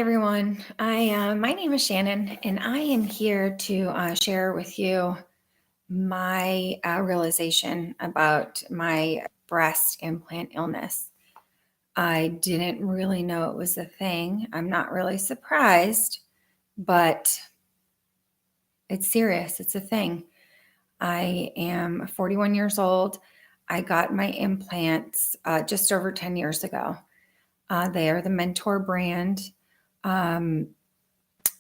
everyone. My name is Shannon, and I am here to share with you my realization about my breast implant illness. I didn't really know it was a thing. I'm not really surprised, but it's serious. It's a thing. I am 41 years old. I got my implants just over 10 years ago. They are the Mentor brand. Um,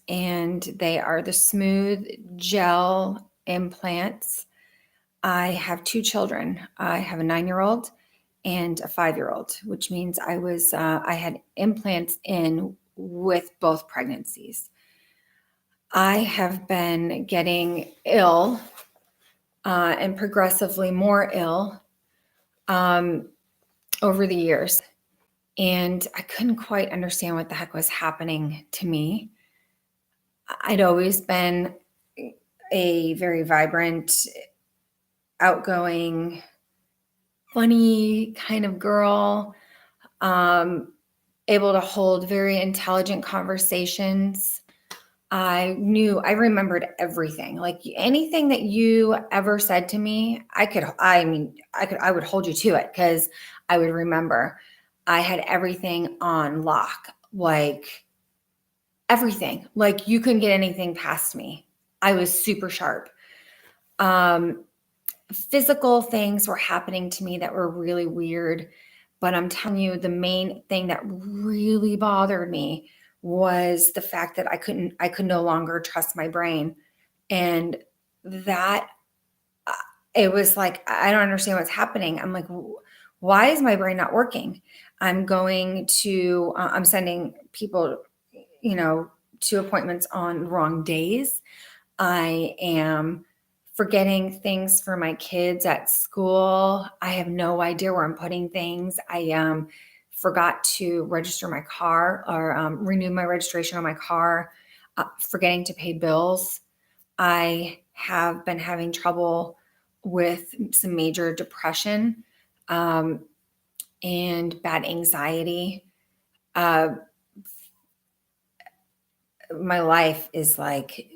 and they are the smooth gel implants. I have two children. I have a 9-year-old and a 5-year-old, which means I had implants in with both pregnancies. I have been getting ill and progressively more ill over the years. And I couldn't quite understand what the heck was happening to me. I'd always been a very vibrant, outgoing, funny kind of girl, able to hold very intelligent conversations. I remembered everything. Like anything that you ever said to me, I would hold you to it because I would remember. I had everything on lock, like everything. Like you couldn't get anything past me. I was super sharp. Physical things were happening to me that were really weird. But I'm telling you, the main thing that really bothered me was the fact that I could no longer trust my brain. And that it was like, I don't understand what's happening. I'm like, why is my brain not working? I'm sending people, to appointments on the wrong days. I am forgetting things for my kids at school. I have no idea where I'm putting things. I forgot to register my car or renew my registration on my car, forgetting to pay bills. I have been having trouble with some major depression and bad anxiety. My life is like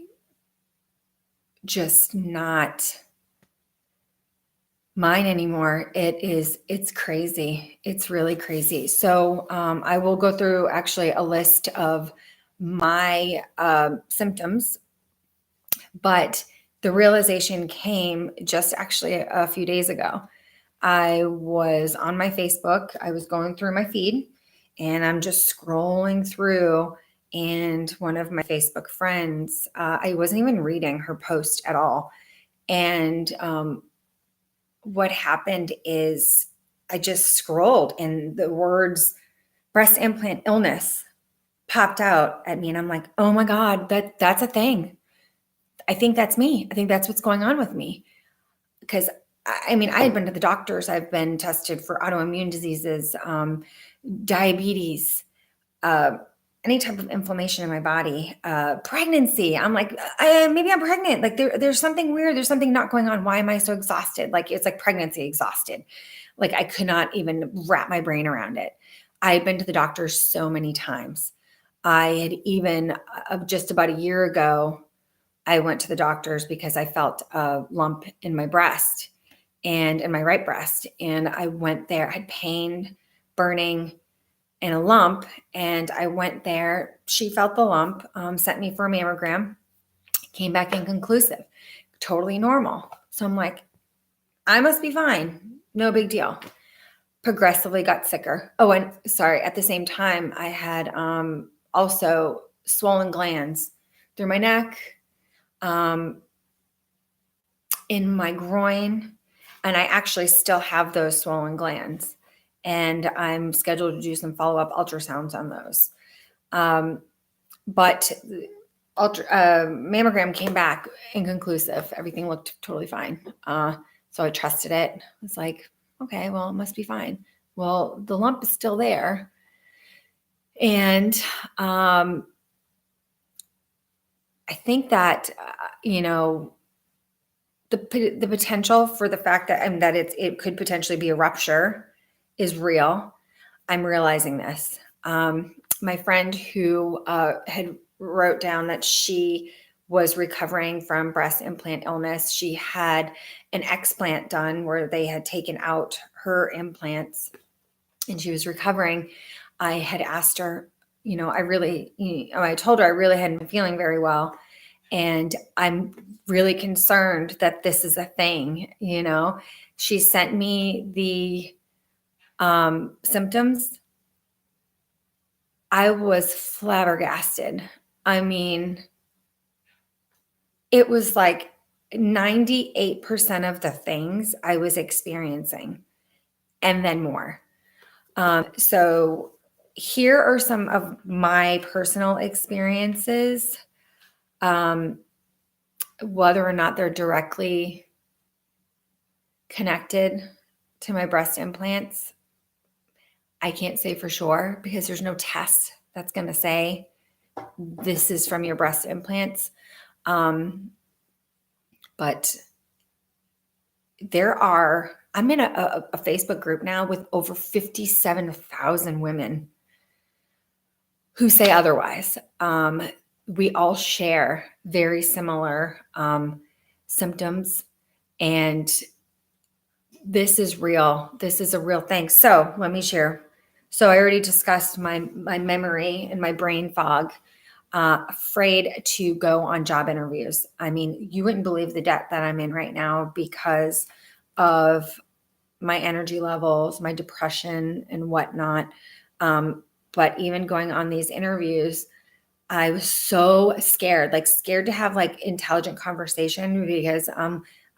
just not mine anymore. It's crazy. It's really crazy. So I will go through actually a list of my symptoms, but the realization came just actually a few days ago. I was on my Facebook. I was going through my feed and I'm just scrolling through. And one of my Facebook friends, I wasn't even reading her post at all. And what happened is I just scrolled and the words breast implant illness popped out at me. And I'm like, oh my God, that's a thing. I think that's me. I think that's what's going on with me. Because I had been to the doctors. I've been tested for autoimmune diseases, diabetes, any type of inflammation in my body, pregnancy. I'm like, maybe I'm pregnant. Like there's something weird. There's something not going on. Why am I so exhausted? Like it's like pregnancy exhausted. Like I could not even wrap my brain around it. I had been to the doctors so many times. I had even just about a year ago, I went to the doctors because I felt a lump in my breast and in my right breast. And I went there, I had pain, burning, and a lump. And I went there. She felt the lump, sent me for a mammogram, came back inconclusive, totally normal. So I'm like, I must be fine. No big deal. Progressively got sicker. Oh, and sorry, at the same time, I had also swollen glands through my neck, in my groin, and I actually still have those swollen glands. And I'm scheduled to do some follow-up ultrasounds on those. But mammogram came back inconclusive. Everything looked totally fine. So I trusted it. I was like, okay, well, it must be fine. Well, the lump is still there. And I think that, the potential for the fact that that it could potentially be a rupture is real. I'm realizing this. my friend who had wrote down that she was recovering from breast implant illness. She had an explant done where they had taken out her implants and she was recovering. I had asked her, I told her I really hadn't been feeling very well. And I'm really concerned that this is a thing. She sent me the symptoms. I was flabbergasted. I mean, it was like 98% of the things I was experiencing and then more. So here are some of my personal experiences, whether or not they're directly connected to my breast implants. I can't say for sure because there's no test that's going to say this is from your breast implants. But I'm in a Facebook group now with over 57,000 women who say otherwise. We all share very similar symptoms, and this is real. This is a real thing. So let me share. So I already discussed my memory and my brain fog. Afraid to go on job interviews. I mean, you wouldn't believe the debt that I'm in right now because of my energy levels, my depression, and whatnot. But even going on these interviews, I was so scared, scared to have intelligent conversation because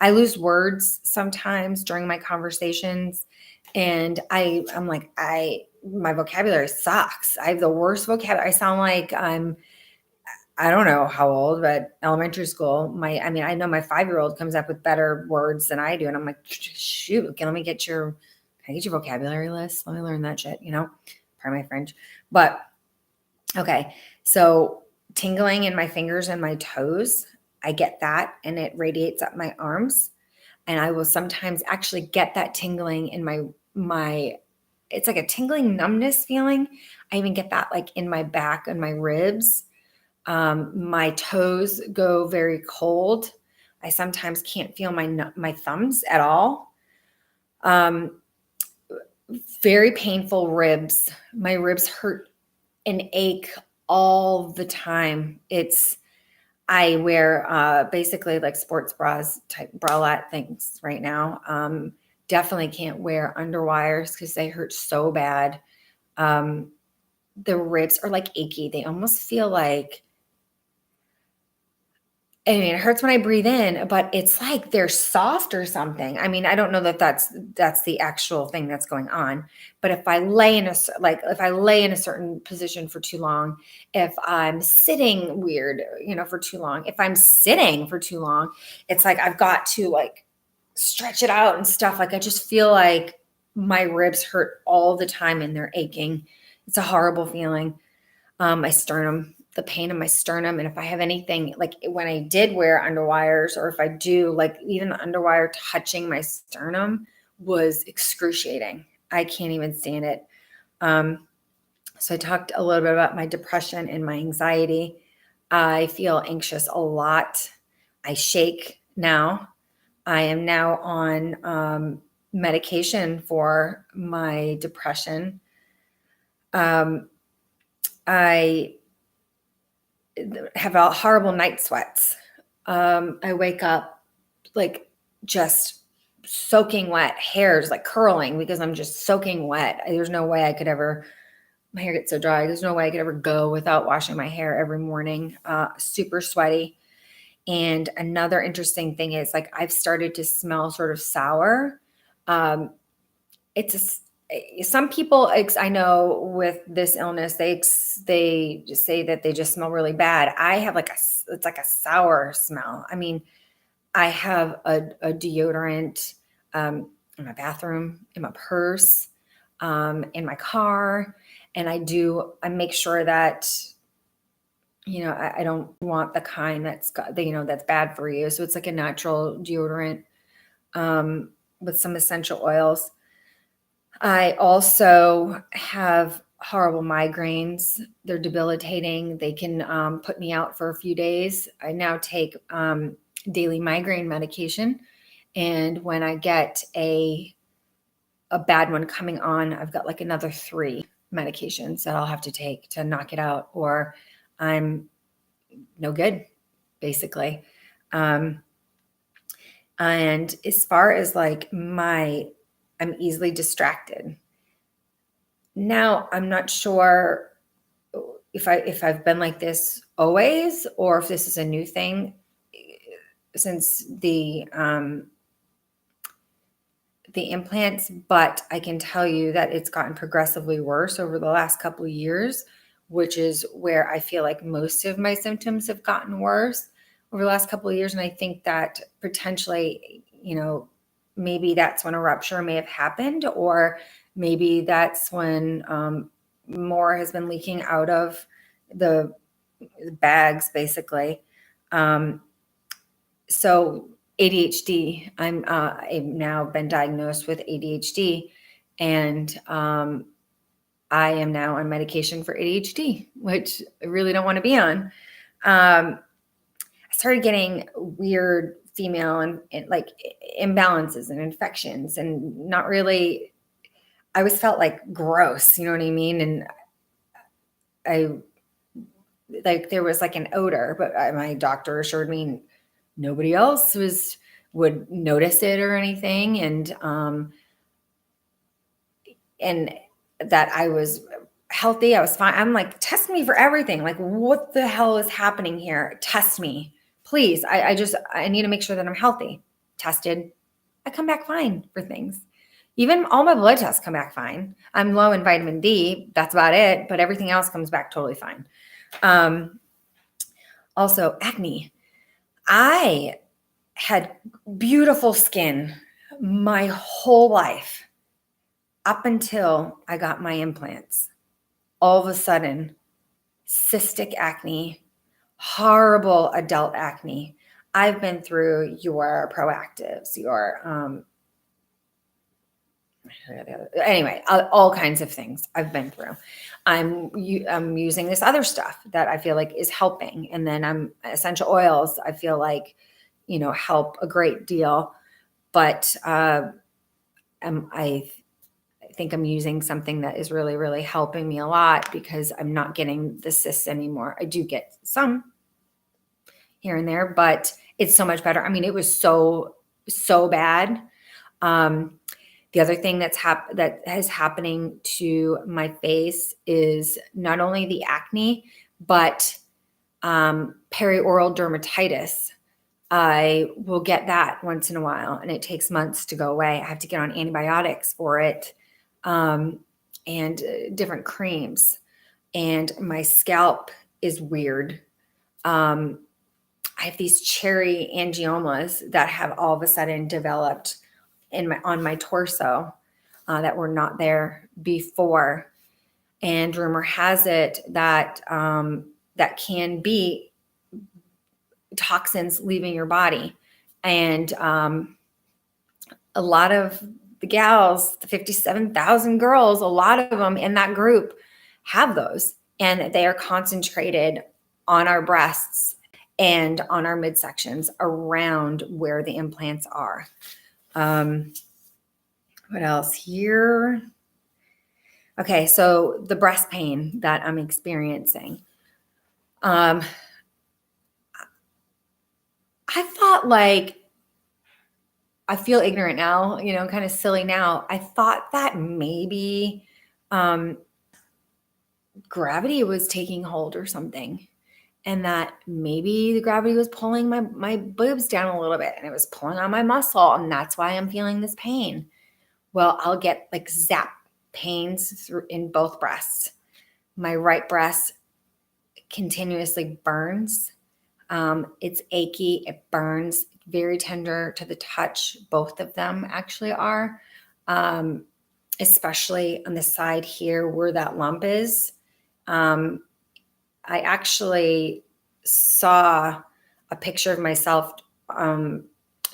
I lose words sometimes during my conversations, and I'm like my vocabulary sucks. I have the worst vocabulary. I sound like I don't know how old, but elementary school. I know my 5-year-old comes up with better words than I do, and I'm like, shoot, can I get your vocabulary list? Let me learn that shit. Pardon my French, but okay. So tingling in my fingers and my toes, I get that, and it radiates up my arms, and I will sometimes actually get that tingling in my. It's like a tingling numbness feeling. I even get that in my back and my ribs. My toes go very cold. I sometimes can't feel my thumbs at all. Very painful ribs. My ribs hurt and ache all the time. I wear basically sports bras type bralette things right now. Definitely can't wear underwires because they hurt so bad. The ribs are achy. They almost feel it hurts when I breathe in, but it's like they're soft or something. I don't know that that's the actual thing that's going on. But if I lay in a certain position for too long, if I'm sitting weird, for too long, if I'm sitting for too long, it's like I've got to stretch it out and stuff. I just feel like my ribs hurt all the time and they're aching. It's a horrible feeling. My sternum, the pain in my sternum. And if I have anything, when I did wear underwires, or if I do, even the underwire touching my sternum was excruciating. I can't even stand it. So I talked a little bit about my depression and my anxiety. I feel anxious a lot. I shake now. I am now on medication for my depression. I have a horrible night sweats. I wake up just soaking wet, hair's curling because I'm just soaking wet. There's no way I could ever, my hair gets so dry. There's no way I could ever go without washing my hair every morning. Super sweaty. And another interesting thing is I've started to smell sort of sour. Some people I know with this illness, they just say that they just smell really bad. I have it's like a sour smell. I have a deodorant in my bathroom, in my purse, in my car, and I make sure that I don't want the kind that's that's bad for you. So it's a natural deodorant with some essential oils. I also have horrible migraines. They're debilitating. They can put me out for a few days. I now take daily migraine medication. And when I get a bad one coming on, I've got like another 3 medications that I'll have to take to knock it out, or I'm no good, basically. And as far as like I'm easily distracted. Now, I'm not sure if I've been like this always, or if this is a new thing since the implants, but I can tell you that it's gotten progressively worse over the last couple of years, which is where I feel like most of my symptoms have gotten worse over the last couple of years. And I think that potentially, maybe that's when a rupture may have happened, or maybe that's when more has been leaking out of the bags, basically. So ADHD, I've now been diagnosed with ADHD, and I am now on medication for ADHD, which I really don't want to be on. I started getting weird female and like imbalances and infections, and not really. I always felt like gross, you know what I mean? And I like there was like an odor, but my doctor assured me nobody else would notice it or anything, and that I was healthy. I was fine. I'm like, test me for everything. Like, what the hell is happening here? Test me, please. I need to make sure that I'm healthy. Tested, I come back fine for things. Even all my blood tests come back fine. I'm low in vitamin D. That's about it. But everything else comes back totally fine. Also, acne. I had beautiful skin my whole life up until I got my implants. All of a sudden, cystic acne, horrible adult acne. I've been through your Proactives, anyway, all kinds of things I've been through. I'm using this other stuff that I feel like is helping. And then essential oils, I feel like, help a great deal. But I think I'm using something that is really, really helping me a lot, because I'm not getting the cysts anymore. I do get some here and there, but it's so much better. I mean, it was so bad. The other thing that is happening to my face is not only the acne, but perioral dermatitis. I will get that once in a while, and it takes months to go away. I have to get on antibiotics for it, and different creams. And my scalp is weird. I have these cherry angiomas that have all of a sudden developed on my torso that were not there before. And rumor has it that that can be toxins leaving your body. And a lot of the gals, the 57,000 girls, a lot of them in that group have those, and they are concentrated on our breasts and on our midsections around where the implants are. What else here? Okay, so the breast pain that I'm experiencing. I thought, like, I feel ignorant now, kind of silly now. I thought that maybe gravity was taking hold or something, and that maybe the gravity was pulling my boobs down a little bit, and it was pulling on my muscle, and that's why I'm feeling this pain. Well, I'll get like zap pains in both breasts. My right breast continuously burns. It's achy, it burns, very tender to the touch. Both of them actually are, especially on the side here where that lump is. I actually saw a picture of myself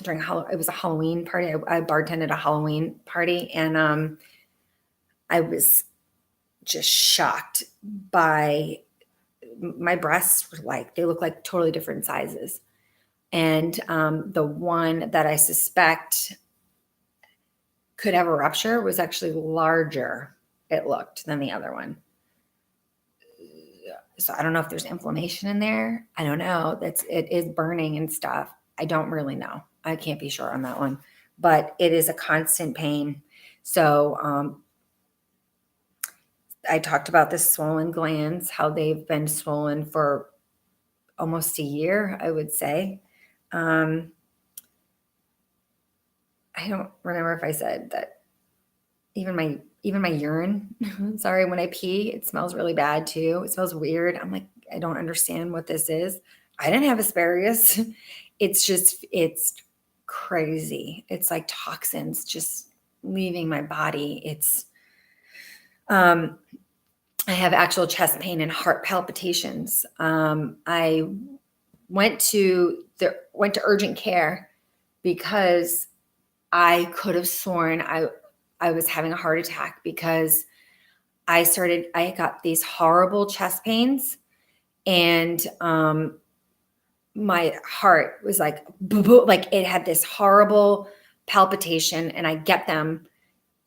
during it was a Halloween party. I bartended a Halloween party, and I was just shocked by my breasts. Were like, they look like totally different sizes. And the one that I suspect could have a rupture was actually larger, it looked, than the other one. So I don't know if there's inflammation in there. I don't know. It is burning and stuff. I don't really know. I can't be sure on that one, but it is a constant pain. So I talked about the swollen glands, how they've been swollen for almost a year, I would say. I don't remember if I said that even my urine, sorry, when I pee, it smells really bad too. It smells weird. I'm like, I don't understand what this is. I didn't have asparagus. It's crazy. It's like toxins just leaving my body. I have actual chest pain and heart palpitations. I went to urgent care because I could have sworn I was having a heart attack, because I got these horrible chest pains, and my heart was like, like it had this horrible palpitation, and I get them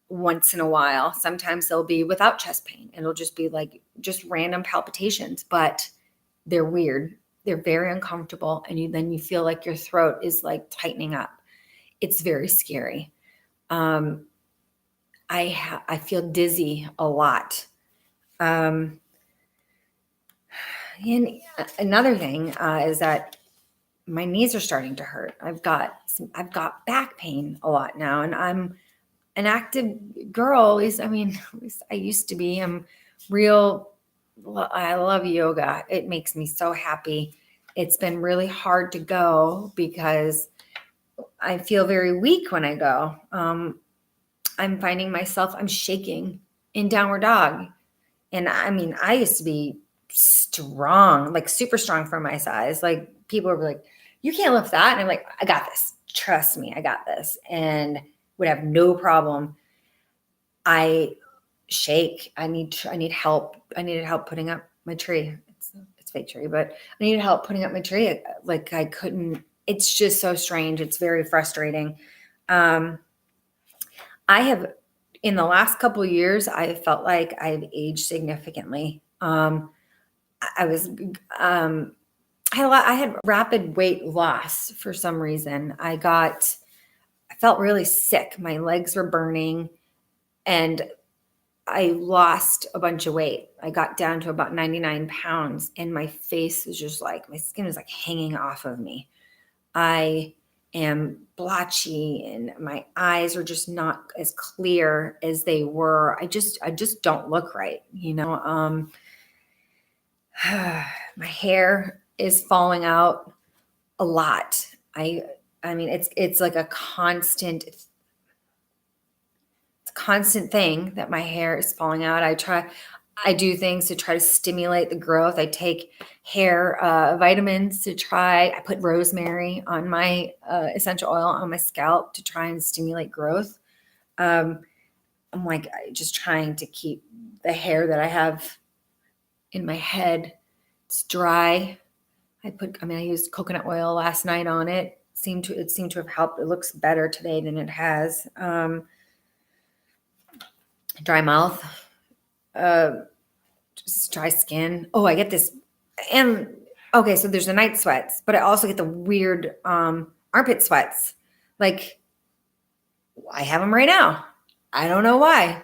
once in a while. Sometimes they'll be without chest pain, and it'll just be like just random palpitations, but they're weird. They're very uncomfortable. And then you feel like your throat is like tightening up. It's very scary. I feel dizzy a lot. And another thing is that my knees are starting to hurt. I've got back pain a lot now, and I'm an active girl. At least I used to be. I love yoga. It makes me so happy. It's been really hard to go because I feel very weak when I go. I'm finding myself, I'm shaking in downward dog. And I used to be strong, like super strong for my size. Like people were like, you can't lift that. And I'm like, I got this. Trust me, I got this. And would have no problem. I shake. I need help. I needed help putting up my tree. It's fake tree, but I needed help putting up my tree. Like I couldn't, it's just so strange. It's very frustrating. I have, in the last couple of years, I felt like I've aged significantly. I had rapid weight loss for some reason. I felt really sick. My legs were burning, and I lost a bunch of weight. I got down to about 99 pounds, and my face is just like, my skin is like hanging off of me. I am blotchy, and my eyes are just not as clear as they were. I just don't look right. My hair is falling out a lot. It's like a constant thing that my hair is falling out. I do things to try to stimulate the growth. I take hair vitamins I put rosemary on my essential oil on my scalp to try and stimulate growth. I'm like just trying to keep the hair that I have in my head, it's dry. I used coconut oil last night on it. It seemed to have helped. It looks better today than it has. Dry mouth, just dry skin. Oh, I get this. And okay, so there's the night sweats, but I also get the weird armpit sweats. Like I have them right now. I don't know why.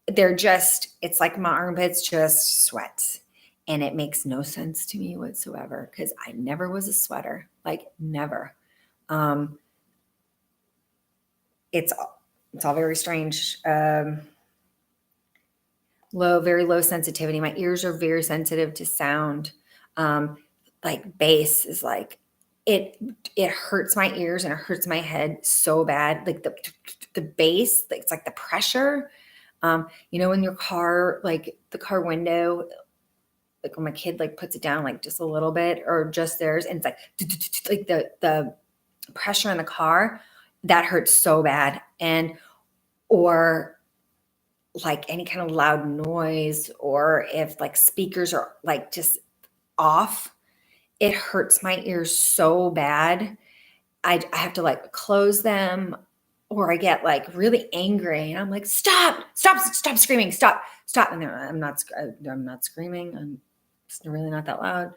It's like my armpits just sweat. And it makes no sense to me whatsoever, because I never was a sweater, like never. It's all very strange. Very low sensitivity. My ears are very sensitive to sound. Like bass is like, it hurts my ears and it hurts my head so bad. Like the bass, it's like the pressure. In your car, like the car window, like when my kid like puts it down like just a little bit or just theirs, and it's like the pressure in the car, that hurts so bad. Or like any kind of loud noise, or if like speakers are like just off, it hurts my ears so bad. I have to like close them, or I get like really angry and I'm like, stop screaming, stop. And then I'm not screaming. It's really not that loud.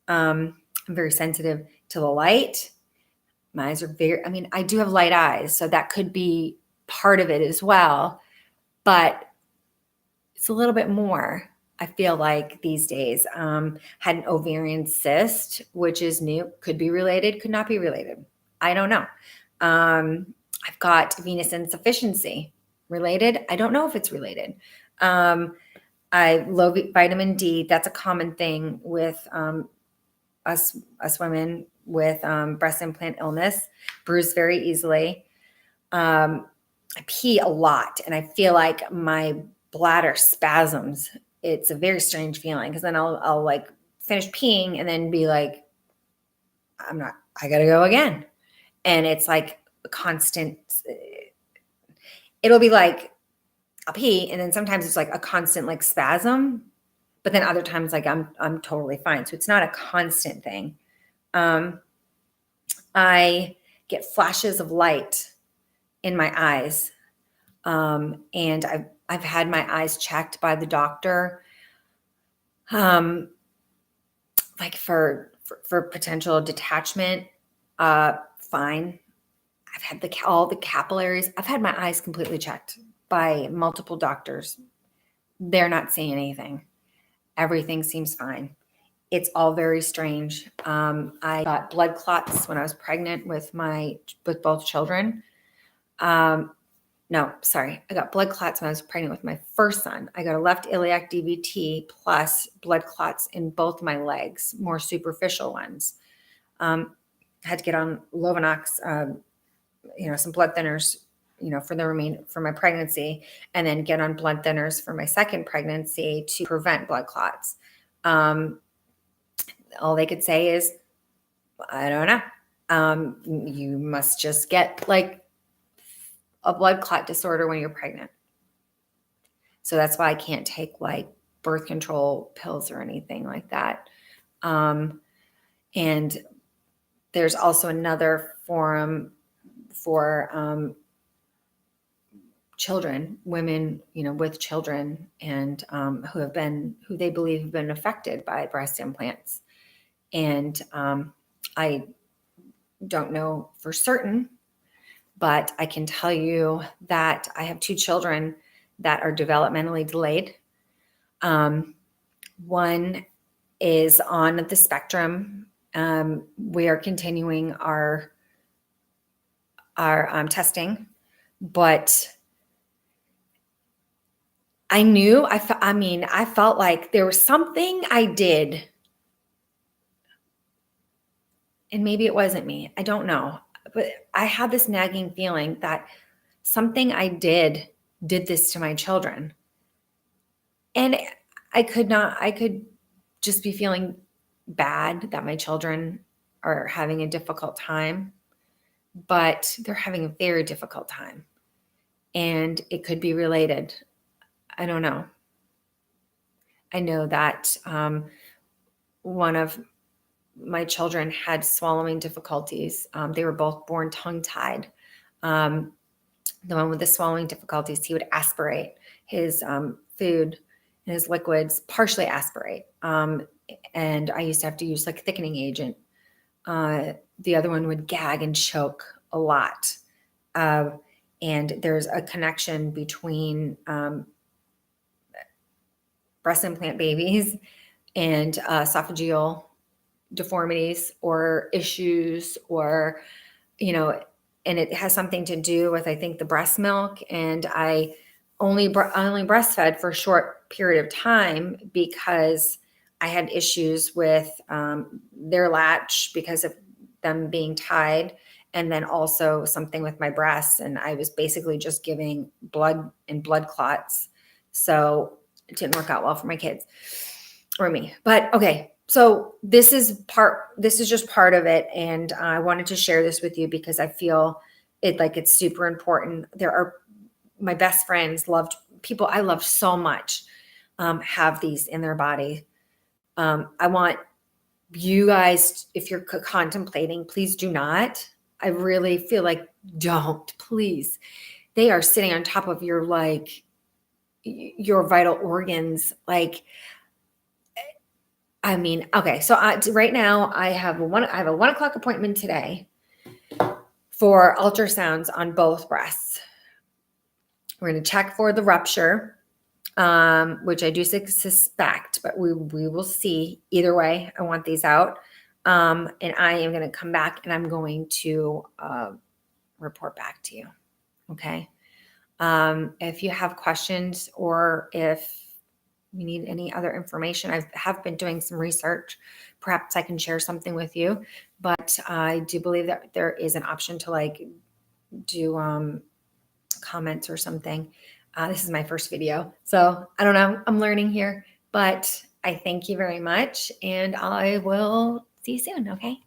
I'm very sensitive to the light. My eyes are I do have light eyes, so that could be part of it as well, but it's a little bit more. I feel like these days, had an ovarian cyst, which is new, could be related, could not be related. I don't know. I've got venous insufficiency, related. I don't know if it's related. Low vitamin D. That's a common thing with us women with breast implant illness. Bruise very easily. I pee a lot, and I feel like my bladder spasms. It's a very strange feeling, because then I'll like finish peeing and then be like, I gotta go again. And it's like a constant, it'll be like I'll pee, and then sometimes it's like a constant like spasm, but then other times like I'm totally fine. So it's not a constant thing. I get flashes of light in my eyes. And I've had my eyes checked by the doctor, like for potential detachment. Fine. I've had all the capillaries. I've had my eyes completely checked by multiple doctors. They're not saying anything. Everything seems fine. It's all very strange. I got blood clots when I was pregnant with both children. No, sorry. I got blood clots when I was pregnant with my first son. I got a left iliac DVT plus blood clots in both my legs, more superficial ones. Had to get on Lovenox, some blood thinners, for my pregnancy, and then get on blood thinners for my second pregnancy to prevent blood clots. All they could say is, I don't know. You must just get like a blood clot disorder when you're pregnant. So that's why I can't take like birth control pills or anything like that. And there's also another forum for children, women, with children, and who they believe have been affected by breast implants. And I don't know for certain, but I can tell you that I have 2 children that are developmentally delayed. One is on the spectrum. We are continuing our testing, but I felt like there was something I did, and maybe it wasn't me. I don't know. But I had this nagging feeling that something I did this to my children. And I could just be feeling bad that my children are having a difficult time, but they're having a very difficult time. And it could be related. I don't know. I know that one of my children had swallowing difficulties. They were both born tongue-tied. The one with the swallowing difficulties, he would aspirate his food and his liquids, partially aspirate. And I used to have to use like thickening agent. The other one would gag and choke a lot. And there's a connection between breast implant babies and esophageal deformities or issues, or, and it has something to do with, I think, the breast milk. And I only breastfed for a short period of time because I had issues with their latch because of them being tied, and then also something with my breasts. And I was basically just giving blood and blood clots. So it didn't work out well for my kids or me. But okay. So this is just part of it. And I wanted to share this with you because I feel it's super important. My best friends loved people I love so much have these in their body. I want you guys, if you're contemplating, please do not. I really feel like don't, please. They are sitting on top of your your vital organs. Like, I mean, okay. So right now I have a 1 o'clock appointment today for ultrasounds on both breasts. We're going to check for the rupture, which I do suspect, but we will see. Either way, I want these out. And I am going to come back and I'm going to report back to you. Okay. If you have questions or if you need any other information, I have been doing some research. Perhaps I can share something with you, but I do believe that there is an option to like do comments or something. This is my first video, so I don't know. I'm learning here, but I thank you very much and I will see you soon. Okay.